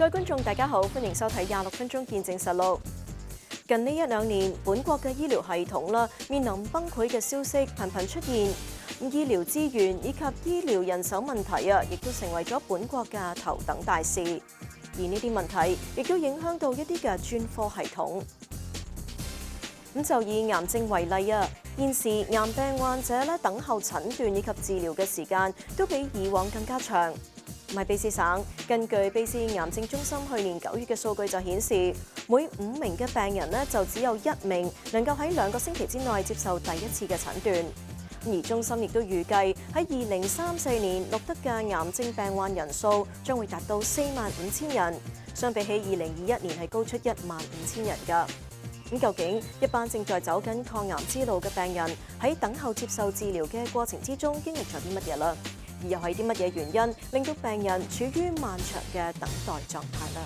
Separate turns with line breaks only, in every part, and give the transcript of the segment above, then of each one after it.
各位觀眾大家好，歡迎收睇26分鐘見證實錄。近呢一兩年，本國嘅醫療系統面臨崩潰嘅消息頻頻出現，醫療資源以及醫療人手問題亦都成為咗本國嘅頭等大事。而呢啲問題亦都影響到一啲嘅專科系統。咁就以癌症為例現時癌病患者等候診斷以及治療嘅時間都比以往更加長。喺卑詩省，根據卑詩癌症中心去年9月嘅數據就顯示，每5名嘅病人就只有1名能夠喺2個星期之內接受第一次嘅診斷。而中心亦都預計喺2034年錄得嘅癌症病患人數將會達到45000人，相比起2021年係高出15000人㗎。咁究竟一班正在走緊抗癌之路嘅病人喺等候接受治療嘅過程之中經歷咗啲乜嘢啦？而又係啲乜嘢原因令到病人處於漫長嘅等待狀態呢？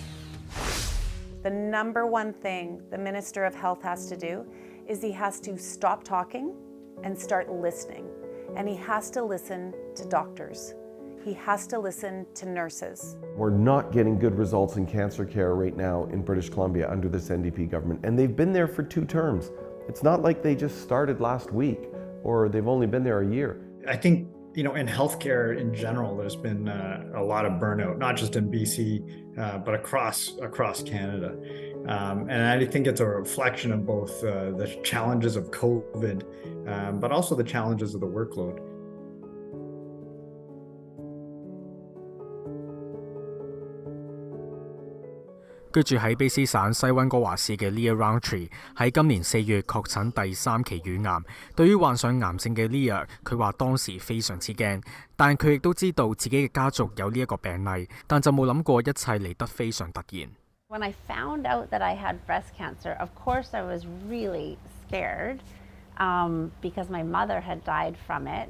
The number one thing the Minister of Health has to do is he has to stop talking and start listening. And he has to listen to doctors. He has to listen to nurses.
We're not getting good results in cancer care right now in British Columbia under this NDP government, and they've been there for 2 terms. It's not like they just started last week or they've only been there a year.
I think in healthcare in general, there's been a lot of burnout, not just in BC, but across Canada. And I think it's a reflection of both the challenges of COVID, but also the challenges of the workload.
居住喺卑詩省西溫哥華市嘅 Leah Roundtree 喺今年4月確診第3期乳癌。對於患上癌症嘅 Leah， 佢話當時非常之驚，但佢亦都知道自己嘅家族有呢一個病例，但就冇諗過一切嚟得非常突然。
When I found out that I had breast cancer, of course I was really scared because my mother had died from it.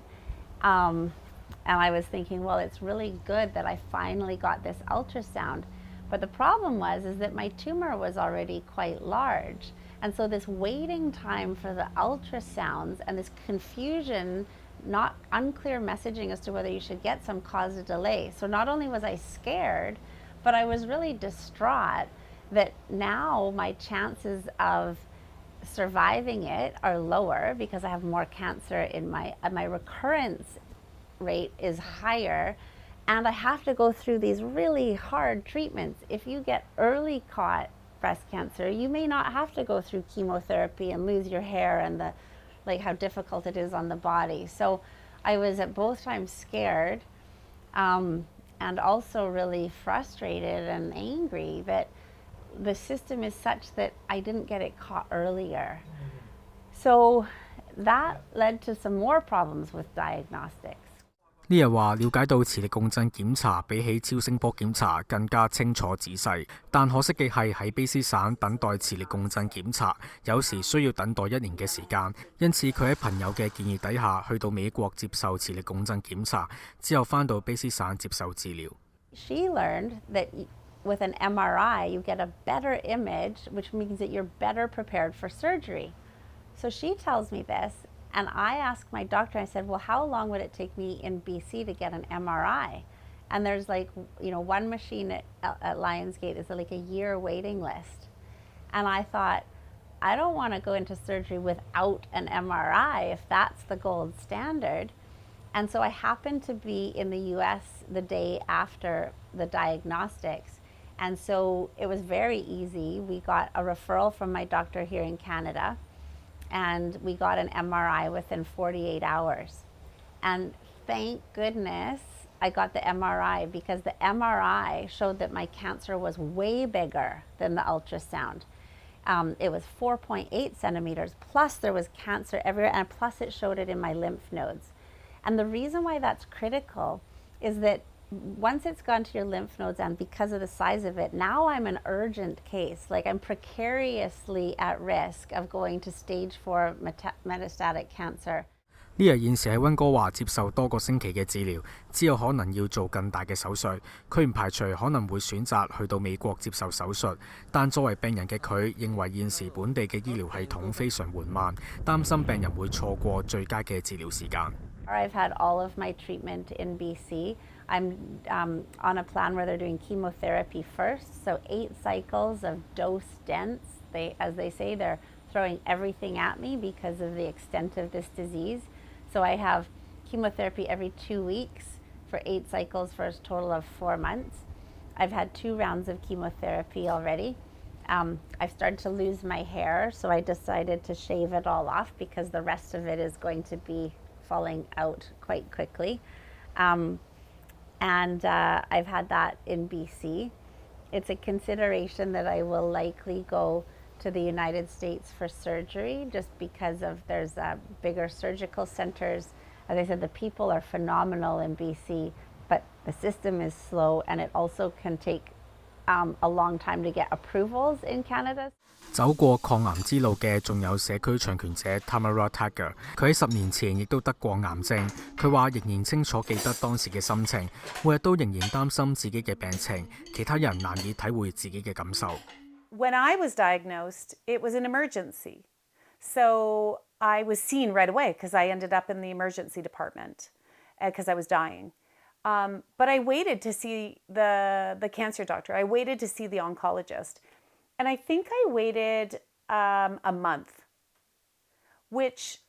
And I was thinking, well, it's really good that I finally got this ultrasound. But the problem was that my tumor was already quite large. And so this waiting time for the ultrasounds and this confusion, unclear messaging as to whether you should get some caused a delay. So not only was I scared, but I was really distraught that now my chances of surviving it are lower because I have more cancer in my recurrence rate is higher. And I have to go through these really hard treatments. If you get early caught breast cancer, you may not have to go through chemotherapy and lose your hair and how difficult it is on the body. So I was at both times scared and also really frustrated and angry that the system is such that I didn't get it caught earlier. So that led to some more problems with diagnostics.
呢日話了解到磁力共振檢查比起超聲波檢查更加清楚仔細，但可惜嘅係喺卑詩省等待磁力共振檢查，有時需要等待1年嘅時間，因此佢喺朋友嘅建議底下去到美國接受磁力共振檢查，之後返到卑詩省接受治療。
She learned that with an MRI you get a better image, which means that you're better prepared for surgery. So she tells me this. And I asked my doctor, I said, well, how long would it take me in BC to get an MRI? And there's one machine at Lionsgate is like a year waiting list. And I thought, I don't want to go into surgery without an MRI if that's the gold standard. And so I happened to be in the US the day after the diagnostics. And so it was very easy. We got a referral from my doctor here in Canada. And we got an MRI within 48 hours. And thank goodness I got the MRI because the MRI showed that my cancer was way bigger than the ultrasound. It was 4.8 centimeters, plus there was cancer everywhere, and plus it showed it in my lymph nodes. And the reason why that's critical is that once it's gone to your lymph nodes and because of the size of it, now I'm an urgent case. I'm precariously at risk of going to stage 4 metastatic cancer.
呢日現時喺溫哥華接受多個星期嘅治療，之後可能要做更大嘅手術。佢唔排除可能會選擇去到美國接受手術，但作為病人嘅佢認為現時本地嘅醫療系統非常緩慢，擔心病人會錯過最佳嘅治療時間。
I've had all of my treatment in BC. I'm on a plan where they're doing chemotherapy first, so 8 cycles of dose dense. As they say, they're throwing everything at me because of the extent of this disease. So I have chemotherapy every 2 weeks for 8 cycles for a total of 4 months. I've had 2 rounds of chemotherapy already. I've started to lose my hair, so I decided to shave it all off because the rest of it is going to be falling out quite quickly. I've had that in BC. It's a consideration that I will likely go to the United States for surgery just because of there's bigger surgical centers. As I said, the people are phenomenal in BC, but the system is slow and it also can take a long time to get approvals in Canada.
走過抗癌之路嘅仲有社區長權者 Tamara Tiger， 佢喺10年前亦都得過癌症。佢話仍然清楚記得當時嘅心情，每日都仍然擔心自己嘅病情，其他人難以體會自己嘅感受。
When I was diagnosed, it was an emergency. So I was seen right away because I ended up in the emergency department because I was dying. But I waited to see the cancer doctor. I waited to see the oncologist. And I think I waited a month, which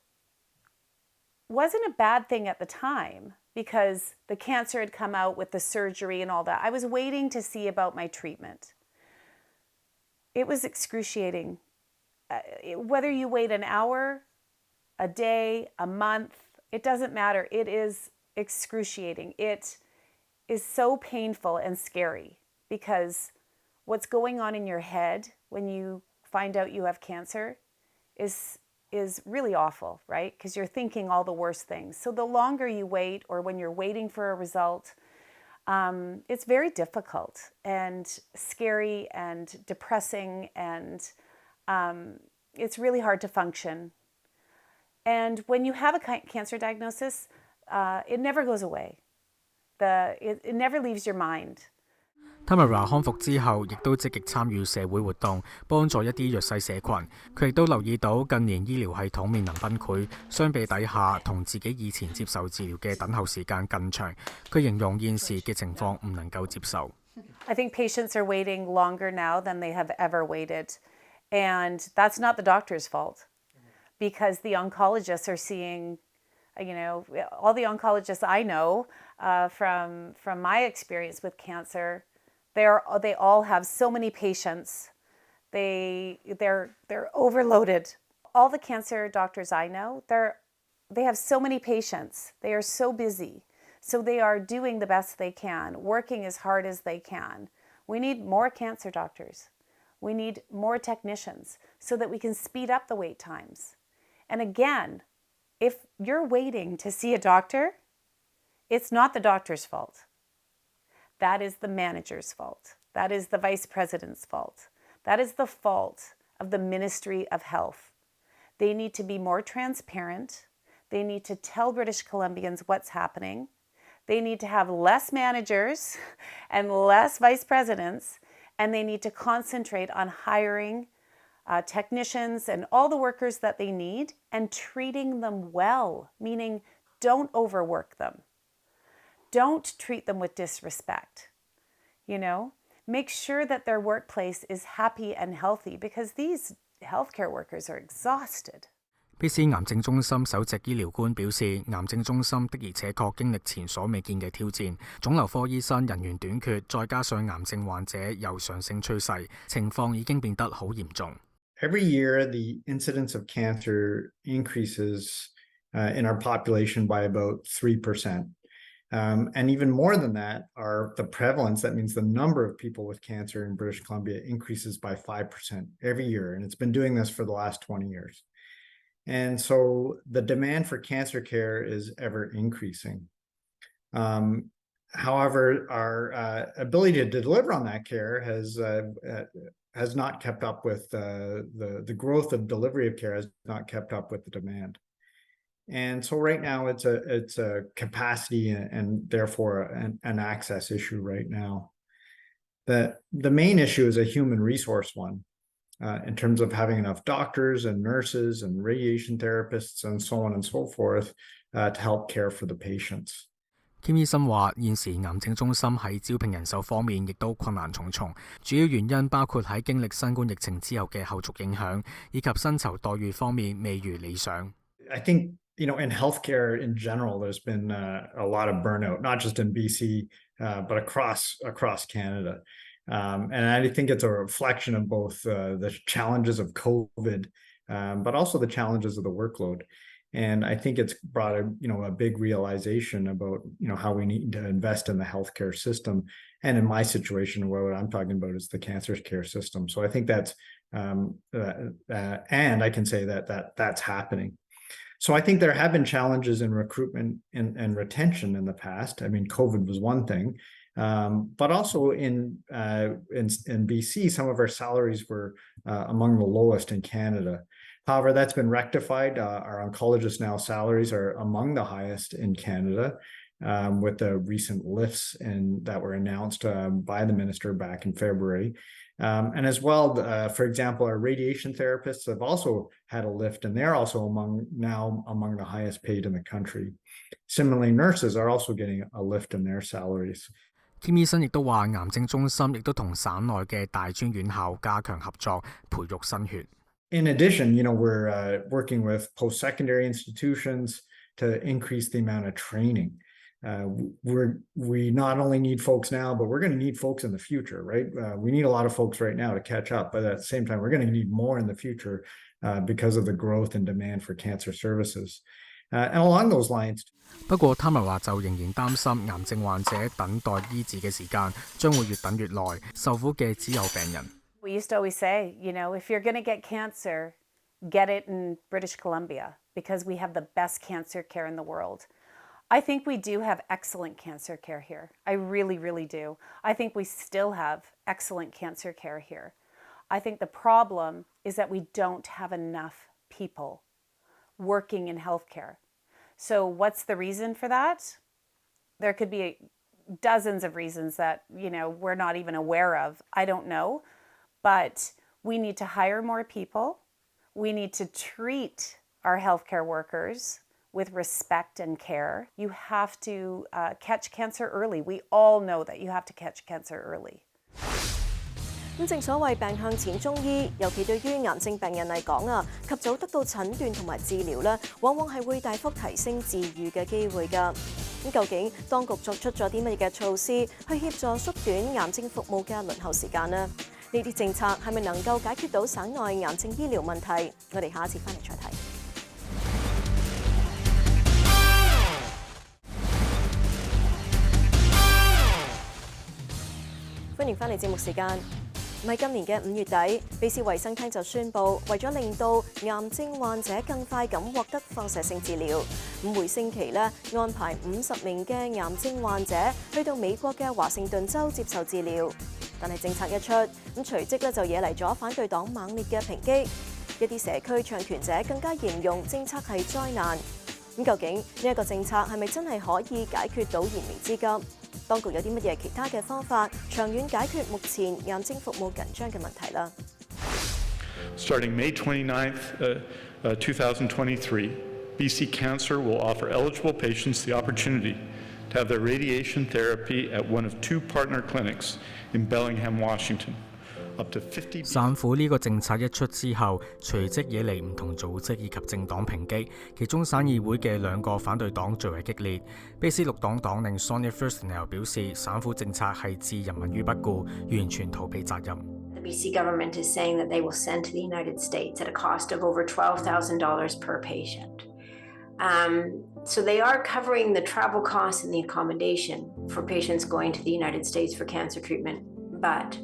wasn't a bad thing at the time because the cancer had come out with the surgery and all that. I was waiting to see about my treatment. It was excruciating. Whether you wait an hour, a day, a month, it doesn't matter. It is excruciating. It is so painful and scary because what's going on in your head when you find out you have cancer is really awful, right? Because you're thinking all the worst things. So the longer you wait or when you're waiting for a result, it's very difficult and scary and depressing and it's really hard to function. And when you have a cancer diagnosis, it never goes away. It never leaves your mind.
Tamara 康復之後，亦都積極參與社會活動，幫助一啲弱勢社群。佢亦都留意到近年醫療系統面臨崩潰，相比底下同自己以前接受治療嘅等候時間更長。佢形容現時嘅情況唔能夠接受。
I think patients are waiting longer now than they have ever waited. And that's not the doctor's fault because the oncologists are seeing, all the oncologists I know from my experience with cancer, they all have so many patients. They're overloaded. All the cancer doctors I know, they have so many patients. They are so busy. So they are doing the best they can, working as hard as they can. We need more cancer doctors. We need more technicians so that we can speed up the wait times. And again, if you're waiting to see a doctor, it's not the doctor's fault. That is the manager's fault. That is the vice president's fault. That is the fault of the Ministry of Health. They need to be more transparent. They need to tell British Columbians what's happening. They need to have less managers and less vice presidents, and they need to concentrate on hiring technicians and all the workers that they need and treating them well, meaning don't overwork them. Don't treat them with disrespect. Make sure that their workplace is happy and healthy because these healthcare workers are exhausted.
BC 癌症中心首席醫療官表示，癌症中心的而且確經歷前所未見嘅挑戰，腫瘤科醫生人員短缺，再加上癌症患者有上升趨勢，情況已經變得好嚴重。
Every year, the incidence of cancer increases in our population by about 3%. And even more than that, the prevalence, that means the number of people with cancer in British Columbia, increases by 5% every year. And it's been doing this for the last 20 years. And so the demand for cancer care is ever increasing. However, our ability to deliver on that care has not kept up with the growth of delivery of care has not kept up with the demand. And so right now it's a capacity and therefore an access issue right now. The main issue is a human resource one in terms of having enough doctors and nurses and radiation therapists and so on and so forth to help care for the patients.
Kim 醫生話：現時癌症中心喺招聘人手方面亦都困難重重，主要原因包括喺經歷新冠疫情之後嘅後續影響，以及薪酬待遇方面未如理想。
I think in healthcare in general, there's been a lot of burnout, not just in BC, but across Canada. And I think it's a reflection of both the challenges of COVID, but also the challenges of the workload. And I think it's brought a big realization about how we need to invest in the healthcare system. And in my situation, what I'm talking about is the cancer care system. So I think that's and I can say that's happening. So I think there have been challenges in recruitment and retention in the past. I mean, COVID was one thing, but also in BC, some of our salaries were among the lowest in Canada. However, that's been rectified. Our oncologists now salaries are among the highest in Canada with the recent lifts that were announced by the minister back in February. And as well, for example, our radiation therapists have also had a lift, and they're also among the highest paid in the country. Similarly, nurses are also getting a lift in their salaries.
Kim 醫生亦都話，癌症中心亦都同省內嘅大專院校加強合作，培育新血。
In addition, we're working with post-secondary institutions to increase the amount of training. We not only need folks now, but we're going to need folks in the future, right? We need a lot of folks right now to catch up, but at the same time, we're going to need more in the future because of the growth and demand for cancer services. And along those lines.
不過，他們話就仍然擔心癌症患者等待醫治嘅時間將會越等越耐，受苦嘅只有病人。
We used to always say, if you're going to get cancer, get it in British Columbia because we have the best cancer care in the world. I think we do have excellent cancer care here. I really, really do. I think we still have excellent cancer care here. I think the problem is that we don't have enough people working in healthcare. So what's the reason for that? There could be dozens of reasons that, we're not even aware of. I don't know. But we need to hire more people. We need to treat our healthcare workers with respect and care. You have to catch cancer early. We all know that you have to catch cancer early.
正所謂病向淺中醫，尤其對於癌症病人嚟講啊，及早得到診斷同埋治療咧，往往係會大幅提升治癒嘅機會㗎。究竟當局作出咗啲乜嘢嘅措施去協助縮短癌症服務嘅輪候時間呢？呢啲政策係咪能夠解決到省內癌症醫療問題？我哋下一次翻嚟再睇。歡迎翻嚟節目時間。喺今年嘅5月底，卑斯衛生廳就宣布，為咗令到癌症患者更快咁獲得放射性治療，每星期咧安排50名嘅癌症患者去到美國嘅華盛頓州接受治療。但係政策一出，隨即咧就惹嚟咗反對黨猛烈嘅抨擊，一啲社區唱權者更加形容政策係災難。究竟呢一個政策係咪真係可以解決到燃眉之急？當局有啲乜嘢其他嘅方法，長遠解決目前癌症服務緊張嘅問題啦。
Starting May 29th, 2023, BC Cancer will offer eligible patients the opportunity to have their radiation therapy at one of 2 partner clinics in Bellingham, Washington.
省府呢個政策一出之後，隨即惹嚟唔同組織以及政黨抨擊，其中省議會嘅2個反對黨最為激烈。卑斯綠黨黨領 Sonia Furstenau 表示，省府政策係置人民於不顧，完全逃避責任。
The BC government is saying that they will send to the United States at a cost of over $12,000 per patient. So they are covering the travel costs and the accommodation for patients going to the United States for cancer treatment, but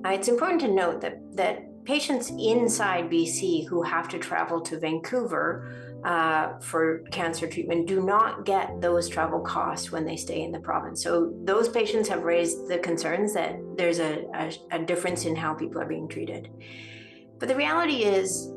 it's important to note that patients inside BC who have to travel to Vancouver for cancer treatment do not get those travel costs when they stay in the province. So those patients have raised the concerns that there's a difference in how people are being treated. But the reality is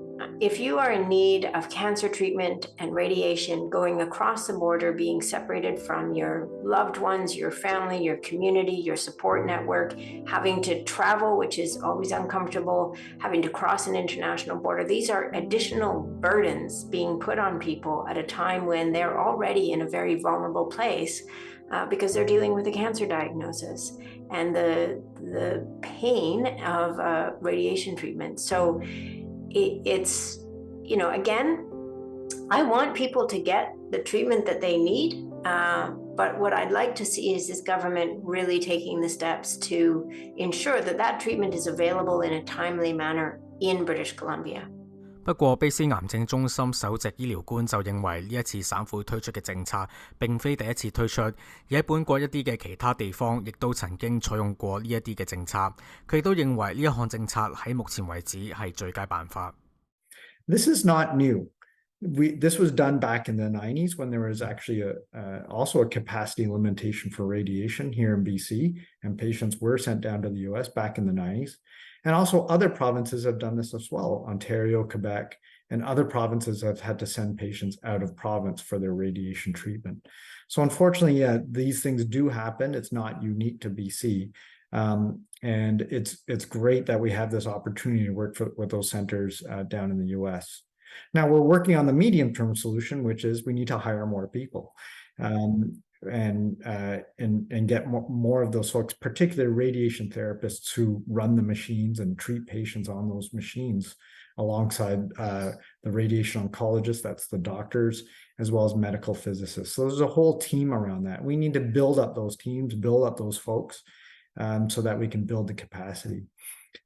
if you are in need of cancer treatment and radiation, going across the border, being separated from your loved ones, your family, your community, your support network, having to travel, which is always uncomfortable, having to cross an international border, these are additional burdens being put on people at a time when they're already in a very vulnerable place because they're dealing with a cancer diagnosis and the pain of radiation treatment. So it's, you know, again, I want people to get the treatment that they need, but what I'd like to see is this government really taking the steps to ensure that that treatment is available in a timely manner in British Columbia.
不過，卑斯癌症中心首席醫療官就認為呢一次省府推出嘅政策並非第一次推出，而喺本國一啲嘅其他地方亦都曾經採用過呢一啲嘅政策。佢亦都認為呢一項政策喺目前為止係最佳辦法。
This is not new. This was done back in the 90s when there was actually also a capacity limitation for radiation here in BC, and patients were sent down to the US back in the 90s. And also other provinces have done this as well. Ontario, Quebec, and other provinces have had to send patients out of province for their radiation treatment. So unfortunately, yeah, these things do happen. It's not unique to BC. And it's great that we have this opportunity to work with those centers down in the US. Now we're working on the medium-term solution, which is we need to hire more people. And get more of those folks, particularly radiation therapists who run the machines and treat patients on those machines alongside the radiation oncologists, that's the doctors, as well as medical physicists. So there's a whole team around that. We need to build up those teams, build up those folks so that we can build the capacity.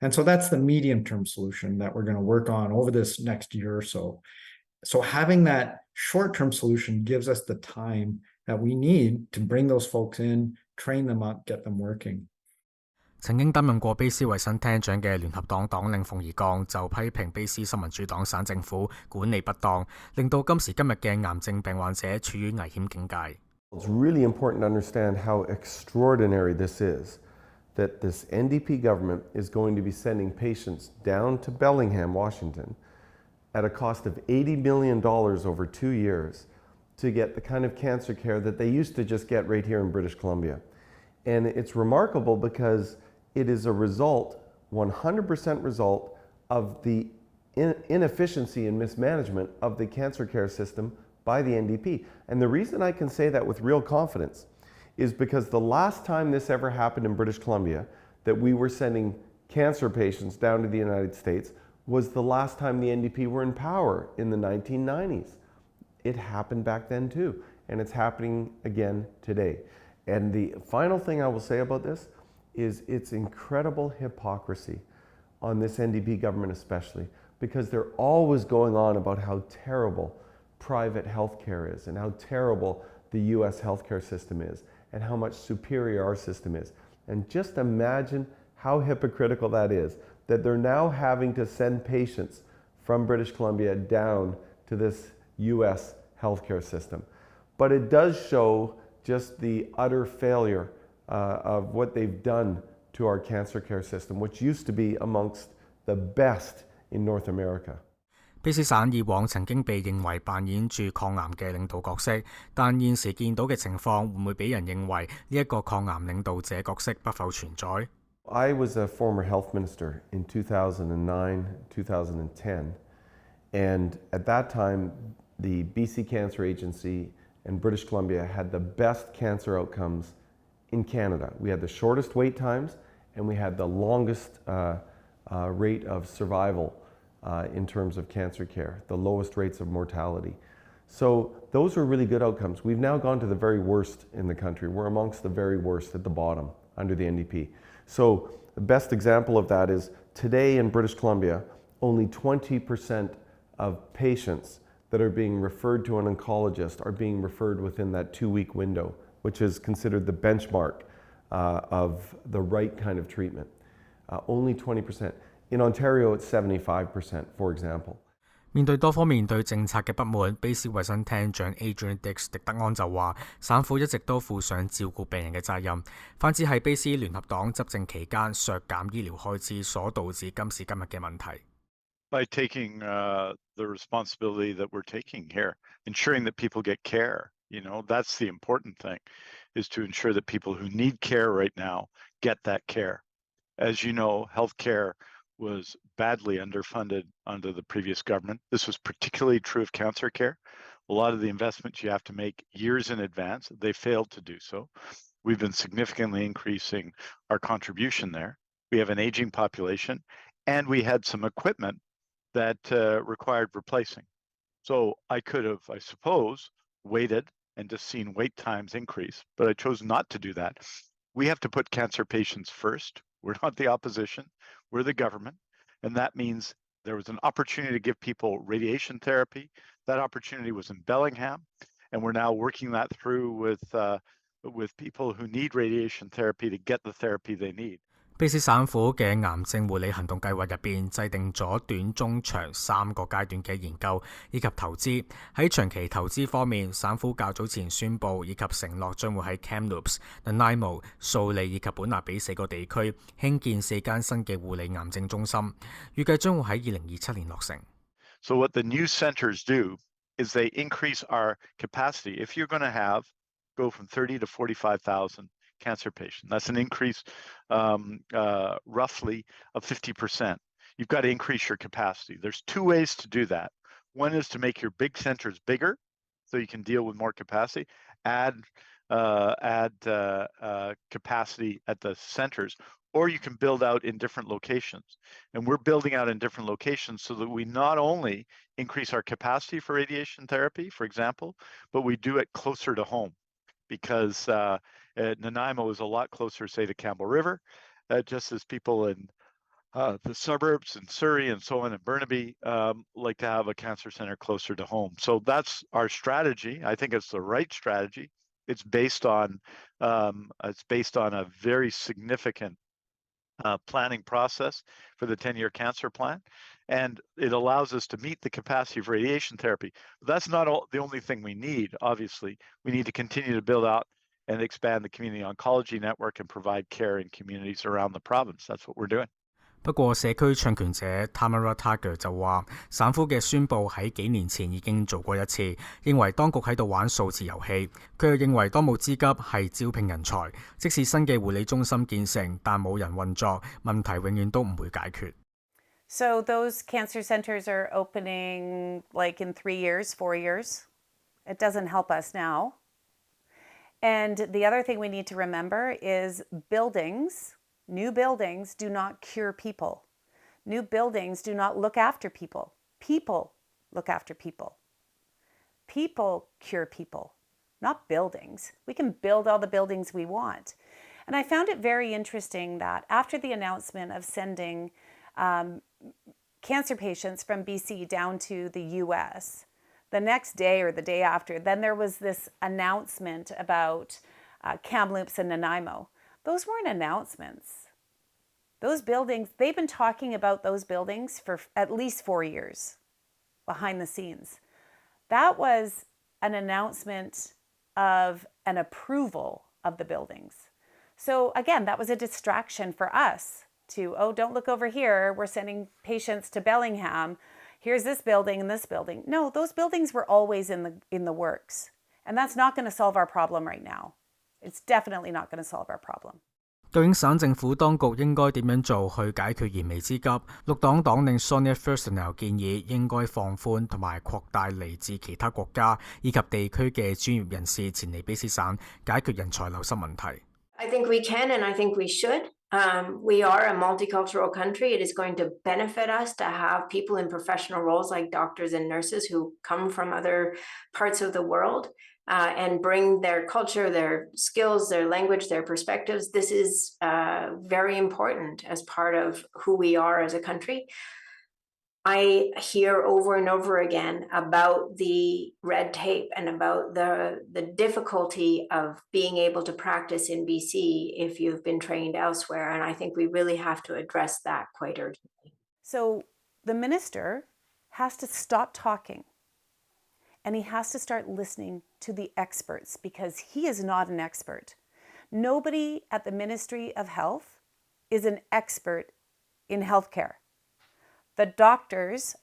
And so that's the medium-term solution that we're going to work on over this next year or so. So having that short-term solution gives us the time that we need to bring those folks in, train them up, get them working.
曾經擔任過卑斯衛生廳長嘅聯合黨黨領馮宜剛就批評卑斯新民主黨省政府管理不當，令到今時今日嘅癌症病患者處於危險境界。
It's really important to understand how extraordinary this is, that this NDP government is going to be sending patients down to Bellingham, Washington, at a cost of $80 million over 2 years to get the kind of cancer care that they used to just get right here in British Columbia. And it's remarkable because it is a result, 100% result, of the inefficiency and mismanagement of the cancer care system by the NDP. And the reason I can say that with real confidence is because the last time this ever happened in British Columbia, that we were sending cancer patients down to the United States, was the last time the NDP were in power in the 1990s. It happened back then too, and it's happening again today. And the final thing I will say about this is its incredible hypocrisy on this NDP government especially, because they're always going on about how terrible private healthcare is and how terrible the US healthcare system is and how much superior our system is. And just imagine how hypocritical that is, that they're now having to send patients from British Columbia down to this US healthcare system. But it does show just the utter failure of what they've done to our cancer care system, which used to be amongst the best in North America.
卑斯省以往曾經被認為扮演住抗癌嘅領導角色，但現時見到嘅情況會唔會俾人認為呢一個抗癌領導者角色不復存在？
I was a former health minister in 2009, 2010, and at that time the BC Cancer Agency and British Columbia had the best cancer outcomes in Canada. We had the shortest wait times and we had the longest rate of survival in terms of cancer care, the lowest rates of mortality. So those were really good outcomes. We've now gone to the very worst in the country. We're amongst the very worst at the bottom under the NDP. So the best example of that is today in British Columbia, only 20% of patients that are being referred to an oncologist are being referred within that 2-week window, which is considered the benchmark of the right kind of treatment. Only 20%. In Ontario, it's 75%, for example.
面對多方面對政策嘅不滿，卑斯衛生廳長 Adrian 迪德安就話：省府一直都負上照顧病人嘅責任，反之係卑斯聯合黨執政期間削減醫療開支所導致今時今日嘅問題。
By taking the responsibility that we're taking here, ensuring that people get care. That's the important thing, is to ensure that people who need care right now get that care. As you know, healthcare was badly underfunded under the previous government. This was particularly true of cancer care. A lot of the investments you have to make years in advance, they failed to do so. We've been significantly increasing our contribution there. We have an aging population, and we had some equipment that required replacing. So I could have, I suppose, waited and just seen wait times increase, but I chose not to do that. We have to put cancer patients first. We're not the opposition, we're the government. And that means there was an opportunity to give people radiation therapy. That opportunity was in Bellingham, and we're now working that through with people who need radiation therapy to get the therapy they need.
卑斯省府嘅癌症護理行動計劃入邊，制定咗短、中、長3個階段嘅研究以及投資。喺長期投資方面，省府較早前宣布以及承諾將會喺 Kamloops、Nanaimo、素利以及本拿比4個地區興建4間新嘅護理癌症中心，預計將會喺2027年落成。
So what the new centers do is they increase our capacity. If you're going to go from 30 to 45,000 cancer patient. That's an increase roughly of 50%. You've got to increase your capacity. There's two ways to do that. One is to make your big centers bigger so you can deal with more capacity, add capacity at the centers, or you can build out in different locations. And we're building out in different locations so that we not only increase our capacity for radiation therapy, for example, but we do it closer to home. Because Nanaimo is a lot closer, say, to Campbell River, just as people in the suburbs in Surrey and so on in Burnaby like to have a cancer center closer to home. So that's our strategy. I think it's the right strategy. It's based on a very significant planning process for the 10-year cancer plan, and it allows us to meet the capacity of radiation therapy. But that's not the only thing we need, obviously. We need to continue to build out and expand the community oncology network and provide care in communities around the province. That's what we're doing.
不過社區倡權者 Tamara Tiger 就話，省府嘅宣佈喺幾年前已經做過一次，認為當局喺度玩數字遊戲。佢又認為當務之急係招聘人才，即使新嘅護理中心建成，但冇人運作，問題永遠都唔會解決。
So those cancer centers are opening like in 3 years, 4 years. It doesn't help us now. And the other thing we need to remember is new buildings do not cure people. New buildings do not look after people. People look after people. People cure people, not buildings. We can build all the buildings we want. And I found it very interesting that after the announcement of sending cancer patients from BC down to the US, the next day or the day after, then there was this announcement about Kamloops and Nanaimo. Those weren't announcements. Those buildings, they've been talking about those buildings for at least 4 years behind the scenes. That was an announcement of an approval of the buildings. So again, that was a distraction for us to, don't look over here. We're sending patients to Bellingham. Here's this building and this building. No, those buildings were always in the works. And that's not going to solve our problem right now. It's definitely not going to solve our problem.
究竟省政府當局應該點樣做去解決燃眉之急？綠黨黨領 Sonia Fairchild 建議應該放寬同埋擴大嚟自其他國家以及地區嘅專業人士前嚟卑斯省，解決人才流失問題。
I think we can and I think we should. We are a multicultural country. It is going to benefit us to have people in professional roles like doctors and nurses who come from other parts of the world and bring their culture, their skills, their language, their perspectives. This is very important as part of who we are as a country. I hear over and over again about the red tape and about the difficulty of being able to practice in BC if you've been trained elsewhere. And I think we really have to address that quite urgently.
So the minister has to stop talking and he has to start listening to the experts because he is not an expert. Nobody at the Ministry of Health is an expert in healthcare. The doctors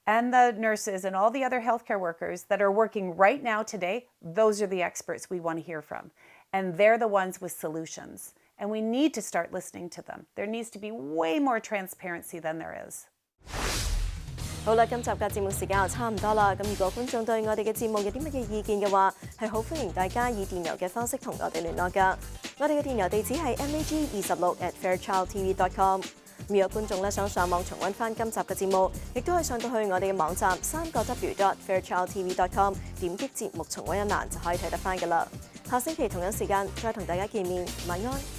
and the nurses and all the other healthcare workers that are working right now today, those are the experts we want to hear from. And they're the ones with solutions. And we need to start listening to them. There needs to be way more transparency than there is.
好啦，今集嘅節目時間又差唔多啦。咁如果觀眾對我哋嘅節目有啲乜嘢意見嘅話，係好歡迎大家以電郵嘅方式同我哋聯絡㗎。我哋嘅電郵地址係 mag26@fairchildtv.com。如果觀眾咧想上網重溫翻今集嘅節目，亦都可以上到去我哋嘅網站3w.fairchildtv.com， 點擊節目重溫一欄就可以睇得翻㗎啦。下星期同樣時間再同大家見面，晚安。